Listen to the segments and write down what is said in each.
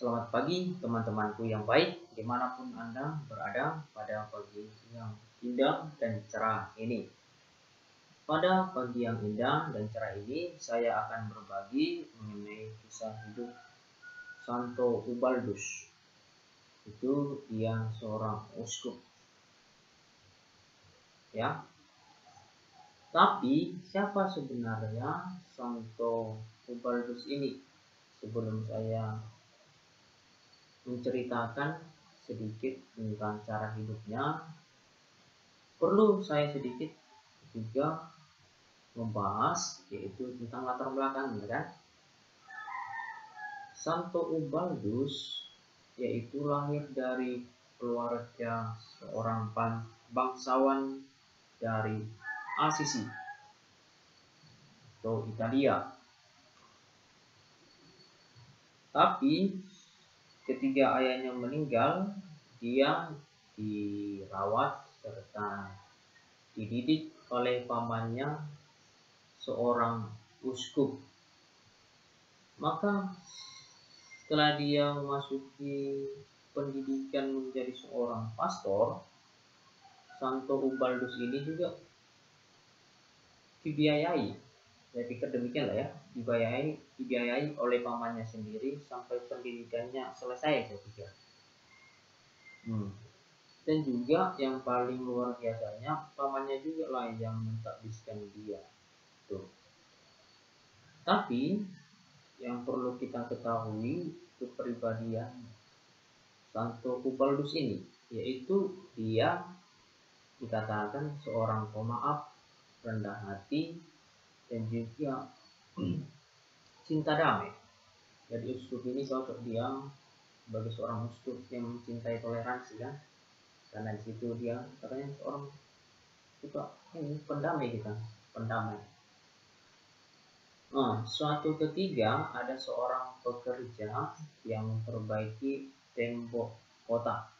Selamat pagi teman-temanku yang baik, dimanapun Anda berada pada pagi yang indah dan cerah ini. Pada pagi yang indah dan cerah ini, saya akan berbagi mengenai kisah hidup Santo Ubaldus. Itu dia seorang uskup. Ya. Tapi siapa sebenarnya Santo Ubaldus ini? Sebelum saya menceritakan sedikit tentang cara hidupnya, perlu saya sedikit juga membahas yaitu tentang latar belakangnya kan. Santo Ubaldus yaitu lahir dari keluarga seorang bangsawan dari Asisi atau Italia. Tapi ketika ayahnya meninggal, dia dirawat serta dididik oleh pamannya, seorang uskup. Maka setelah dia memasuki pendidikan menjadi seorang pastor, Santo Ubaldus ini juga dibiayai. Saya pikir demikian lah ya, dibiayai oleh pamannya sendiri sampai pendidikannya selesai, saya pikir. Dan juga yang paling luar biasanya, pamannya juga lah yang mentakbiskan dia. Tuh. Tapi yang perlu kita ketahui kepribadian Santo Ubaldus ini, yaitu dia dikatakan seorang pemaaf, rendah hati, dan juga cinta damai. Jadi uskup ini cocok dia sebagai seorang uskup yang mencintai toleransi kan, karena di situ dia katanya seorang suka pendamai pendamai. Suatu ketika ada seorang pekerja yang memperbaiki tembok kota.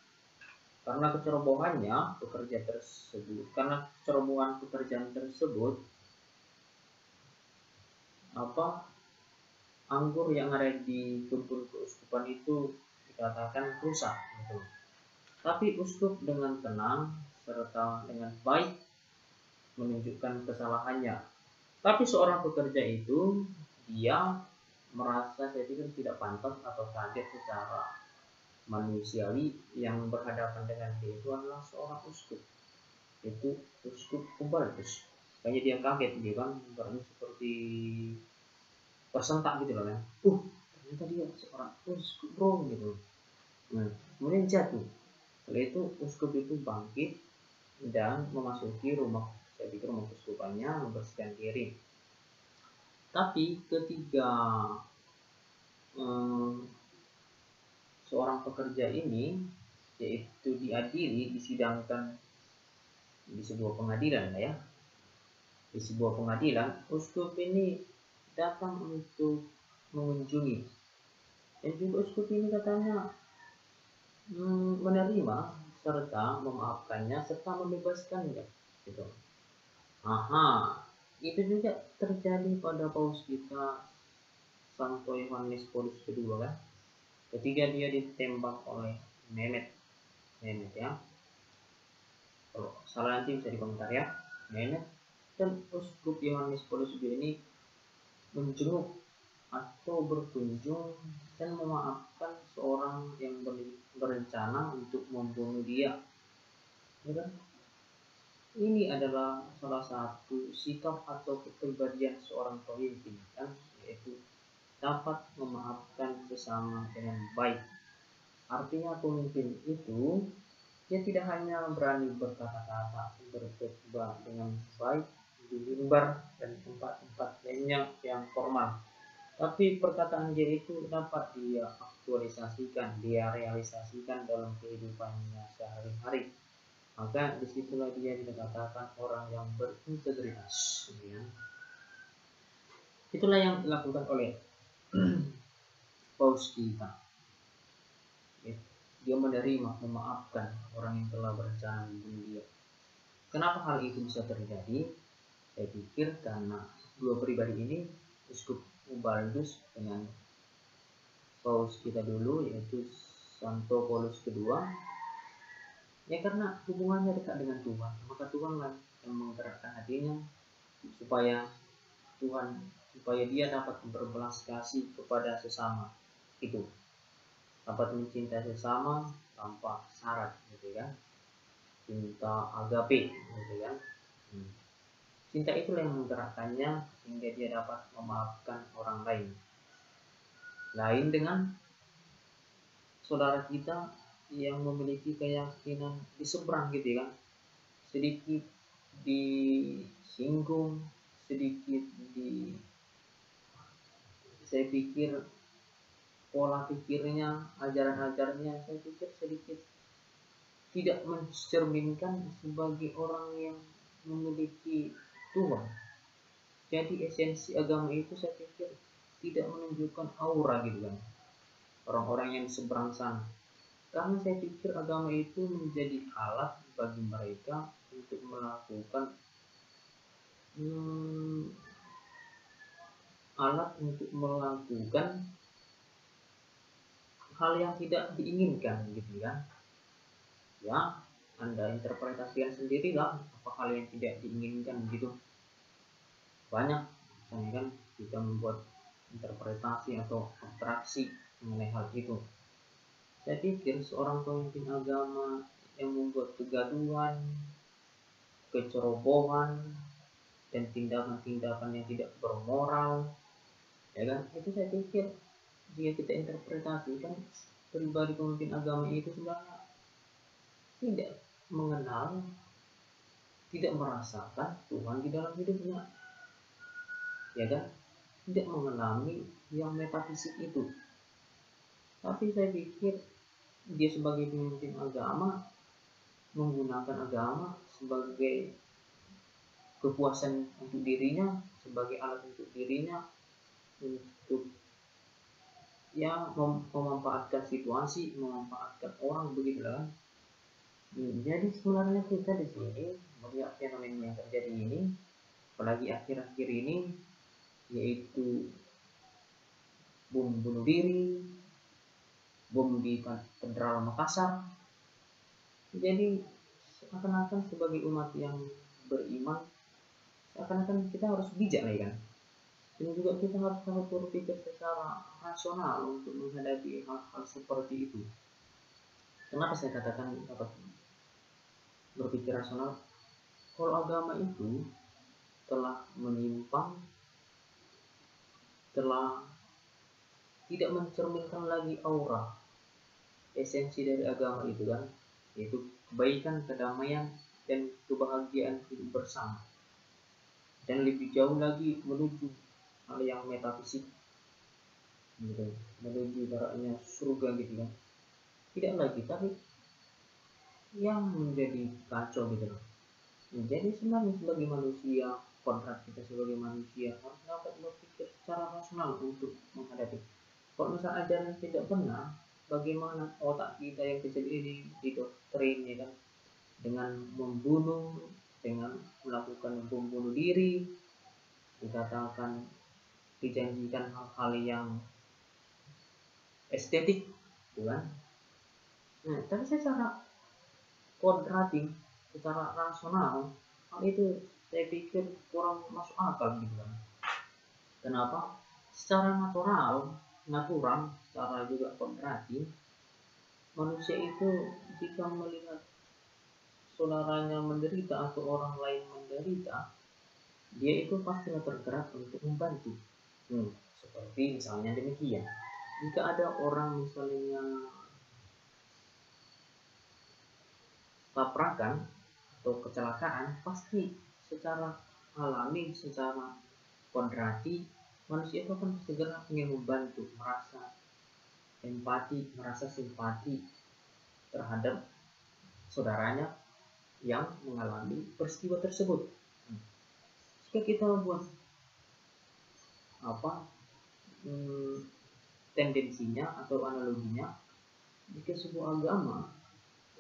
Karena kecerobohan pekerjaan tersebut, anggur yang ada di kebun keuskupan itu dikatakan rusak gitu. Tapi uskup dengan tenang serta dengan baik menunjukkan kesalahannya. Tapi seorang pekerja itu dia merasa, saya pikir, tidak pantas atau kaget secara manusiawi yang berhadapan dengan dia itu adalah seorang uskup, itu uskup Ubaldus. Kayaknya dia kaget, dia kan berani seperti tersentak gitu loh ya. Ternyata dia seorang uskup bro gitu. Kemudian jatuh. Setelah itu uskup itu bangkit dan memasuki rumah, saya pikir rumah keuskupannya, membersihkan diri. Tapi ketika seorang pekerja ini yaitu disidangkan di sebuah pengadilan lah ya. Di sebuah pengadilan, uskup ini datang untuk mengunjungi. Dan juga uskup ini katanya menerima serta memaafkannya serta membebaskannya gitu. Itu juga terjadi pada paus kita Santo Yohanes Paulus kedua kan, ketika dia ditembak oleh Mehmet ya. Kalau salah nanti bisa dikomentar ya. Mehmet dan uskup Yohanes Paulus II ini menjenguk atau berkunjung dan memaafkan seorang yang berencana untuk membunuh dia. Ya, ini adalah salah satu sikap atau kepribadian seorang pemimpin kan, yaitu dapat memaafkan sesama dengan baik. Artinya pemimpin itu dia tidak hanya berani berkata-kata, berkhotbah dengan baik di mimbar dan tempat-tempat lainnya yang formal, tapi perkataan dia itu dapat dia aktualisasikan, dia realisasikan dalam kehidupannya sehari-hari. Maka disitulah dia dikatakan orang yang berintegritas. Itulah yang dilakukan oleh paus kita. Dia menerima, memaafkan orang yang telah berencana membunuh dia. Kenapa hal itu bisa terjadi? Saya pikir karena dua pribadi ini, uskup Ubaldus dengan paus kita dulu, yaitu Santo Paulus kedua. Ya karena hubungannya dekat dengan Tuhan, maka Tuhanlah yang menggerakkan hatinya supaya dia dapat berbelas kasih kepada sesama, itu dapat mencintai sesama tanpa syarat, gitu kan, cinta agape, gitu kan. Cinta itulah yang menggerakkannya sehingga dia dapat memaafkan orang lain dengan saudara kita yang memiliki keyakinan di seberang, gitu kan, sedikit disinggung, sedikit saya pikir pola pikirnya, ajaran-ajarannya, saya pikir sedikit tidak mencerminkan sebagai orang yang memiliki Tuhan. Jadi esensi agama itu saya pikir tidak menunjukkan aura, gitu kan, orang-orang yang seberang sana. Karena saya pikir agama itu menjadi alat bagi mereka untuk melakukan hal yang tidak diinginkan, gitu kan. Ya, Anda interpretasikan sendirilah apa hal yang tidak diinginkan, gitu. Banyak, misalnya kan, kita membuat interpretasi atau abstraksi mengenai hal itu. Saya pikir seorang pemimpin agama yang membuat kegaduhan, kecerobohan, dan tindakan-tindakan yang tidak bermoral, ya kan, itu saya pikir jika kita interpretasikan, pribadi pemimpin agama itu sebenarnya tidak mengenal, tidak merasakan Tuhan di dalam hidupnya, ya kan, tidak mengalami yang metafisik itu. Tapi saya pikir dia sebagai pemimpin agama menggunakan agama sebagai kepuasan untuk dirinya, sebagai alat untuk dirinya, untuk ya memanfaatkan situasi, memanfaatkan orang, begitulah. Jadi sebenarnya kita di sini melihat fenomena yang terjadi ini, apalagi akhir-akhir ini, yaitu bom bunuh diri, bom di Katedral Makassar. Jadi seakan-akan sebagai umat yang beriman, seakan-akan kita harus bijak lah, kan. Dan juga kita harus berpikir secara rasional untuk menghadapi hal-hal seperti itu. Kenapa saya katakan dapat berpikir rasional? Kalau agama itu telah menyimpang, telah tidak mencerminkan lagi aura esensi dari agama itu, kan, yaitu kebaikan, kedamaian, dan kebahagiaan hidup bersama, dan lebih jauh lagi menuju hal yang metafisik, gitu, menuju baratnya surga, gitu kan. Tidak lagi, tapi yang menjadi kacau, gitu loh. Jadi sebenarnya sebagai manusia, kontrak kita sebagai manusia harus dapat berpikir secara rasional untuk menghadapi. Kalau misalnya ajaran tidak benar, bagaimana otak kita yang kecil ini didoktrin, ya kan, dengan membunuh, dengan melakukan bom bunuh diri, dikatakan, dijanjikan hal-hal yang estetik, kan. Nah, tapi secara kodratik, secara rasional, hal itu saya pikir kurang masuk akal, gitu kan. Kenapa? Secara natural, secara juga kodratik, manusia itu jika melihat saudaranya menderita atau orang lain menderita, dia itu pasti tergerak untuk membantu. Seperti misalnya demikian. Jika ada orang misalnya tabrakan atau kecelakaan, pasti secara alami, secara kodrati, manusia itu akan segera ingin membantu, merasa empati, merasa simpati terhadap saudaranya yang mengalami peristiwa tersebut. Jika kita buat tendensinya atau analoginya, jika sebuah agama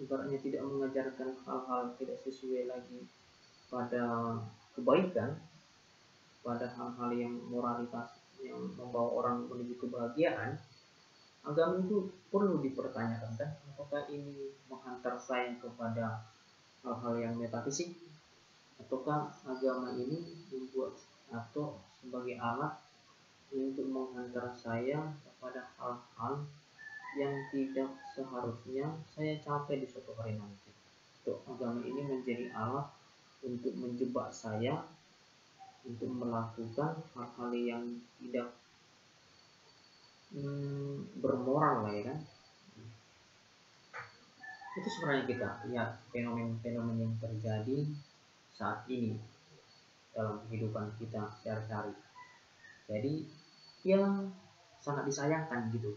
ibaratnya tidak mengajarkan hal-hal tidak sesuai lagi pada kebaikan, pada hal-hal yang moralitas yang membawa orang menuju kebahagiaan, agama itu perlu dipertanyakan kan, apakah ini menghantar saya kepada hal-hal yang metafisik, ataukah agama ini membuat atau sebagai alat untuk menghantar saya kepada hal-hal yang tidak seharusnya saya capai di suatu hari nanti. Atau agama ini menjadi alat untuk menjebak saya untuk melakukan hal-hal yang tidak bermoral lah ya kan. Itu sebenarnya kita lihat fenomen-fenomen yang terjadi saat ini dalam kehidupan kita sehari-hari. Jadi yang sangat disayangkan gitu.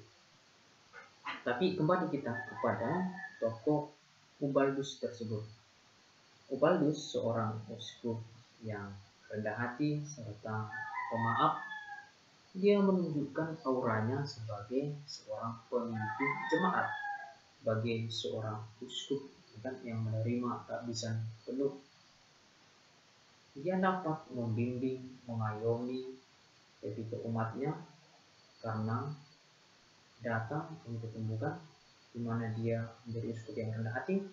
Tapi kembali kita kepada tokoh Ubaldus tersebut. Ubaldus seorang uskup yang rendah hati serta pemaaf. Dia menunjukkan auranya sebagai seorang pemimpin jemaat, sebagai seorang uskup yang menerima kehabisan penuh. Dia dapat membimbing, mengayomi ketika umatnya, karena datang kami ketemukan di mana dia menjadi uskup yang rendah hati.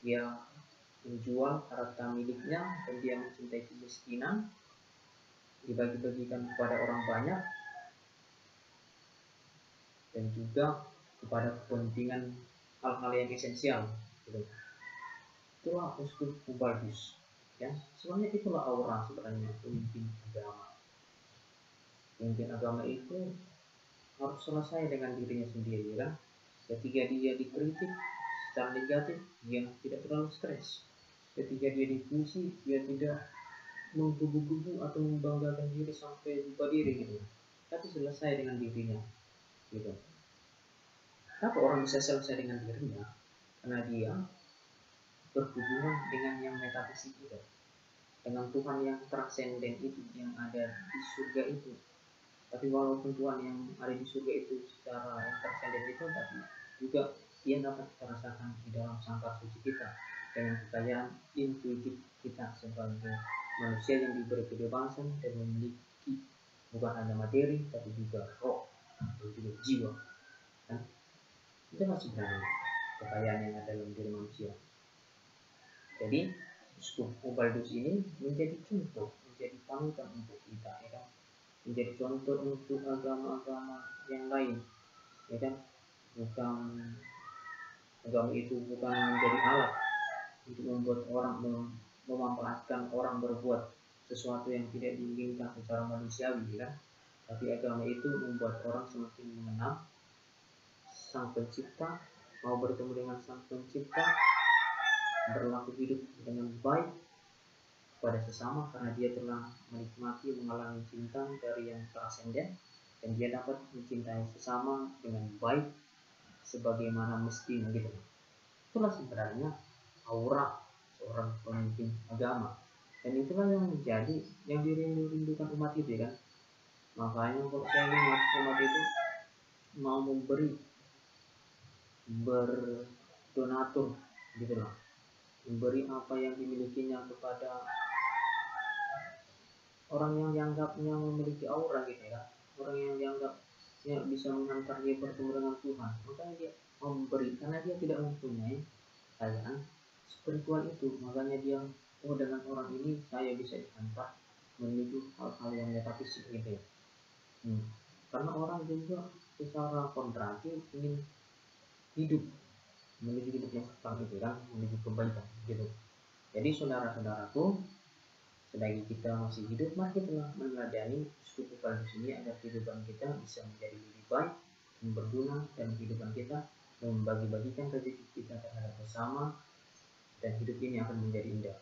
Dia menjual harta miliknya dan dia mencintai kemiskinan, dibagi-bagikan kepada orang banyak, dan juga kepada kepentingan hal-hal yang esensial gitu. Itulah uskup Ubaldus ya. Sebenarnya itulah aura sebenarnya pemimpin agama. Pemimpin agama itu harus selesai dengan dirinya sendiri kan. Ketika dia dikritik secara negatif, dia tidak terlalu stres. Ketika dia dipuji, dia tidak menggebu-gebu atau membanggakan diri sampai lupa diri gitu. Tapi selesai dengan dirinya gitu. Kenapa orang bisa selesai dengan dirinya? Karena dia berhubungan dengan yang metafisik itu, dengan Tuhan yang transenden itu, yang ada di surga itu. Tapi walaupun Tuhan yang ada di surga itu secara yang transenden itu, tapi juga ia dapat kita rasakan di dalam sangkar suci kita, dengan kekayaan intuitif kita sebagai manusia yang diberi kebebasan dan memiliki bukan hanya materi tapi juga roh dan juga jiwa kan? Itu sebenarnya kekayaan yang ada dalam diri manusia. Jadi uskup Ubaldus ini menjadi contoh, menjadi panutan untuk kita ya kan? Menjadi contoh untuk agama-agama yang lain ya kan? Bukan agama itu bukan menjadi alat untuk membuat orang memanfaatkan orang berbuat sesuatu yang tidak diinginkan secara manusiawi kan? Tapi agama itu membuat orang semakin mengenal Sang Pencipta, mau bertemu dengan Sang Pencipta, berlaku hidup dengan baik kepada sesama karena dia telah menikmati mengalami cinta dari yang transenden, dan dia dapat mencintai sesama dengan baik sebagaimana mestinya gitu. Itulah sebenarnya aura seorang pemimpin agama, dan itulah yang menjadi yang dirindukan umat itu kan. Makanya kalau saya lihat umat itu mau berdonatur gitu loh, memberi apa yang dimilikinya kepada orang yang dianggapnya memiliki aura gitu ya, orang yang dianggapnya bisa menghantar dia bertemu dengan Tuhan. Makanya dia memberi karena dia tidak mempunyai kekayaan spiritual itu. Makanya dia, oh dengan orang ini saya bisa dihantar menuju hal-hal yang metafisik gitu ya. Karena orang juga secara kontrasi ingin hidup menuju hidup yang kekal gitu kan, menuju kebaikan gitu. Jadi saudara-saudaraku, selagi kita masih hidup, mari kita meneladani uskup Ubaldus ini agar kehidupan kita bisa menjadi lebih baik dan berguna, dan kehidupan kita membagi-bagikan rezeki kita terhadap bersama, dan hidup ini akan menjadi indah.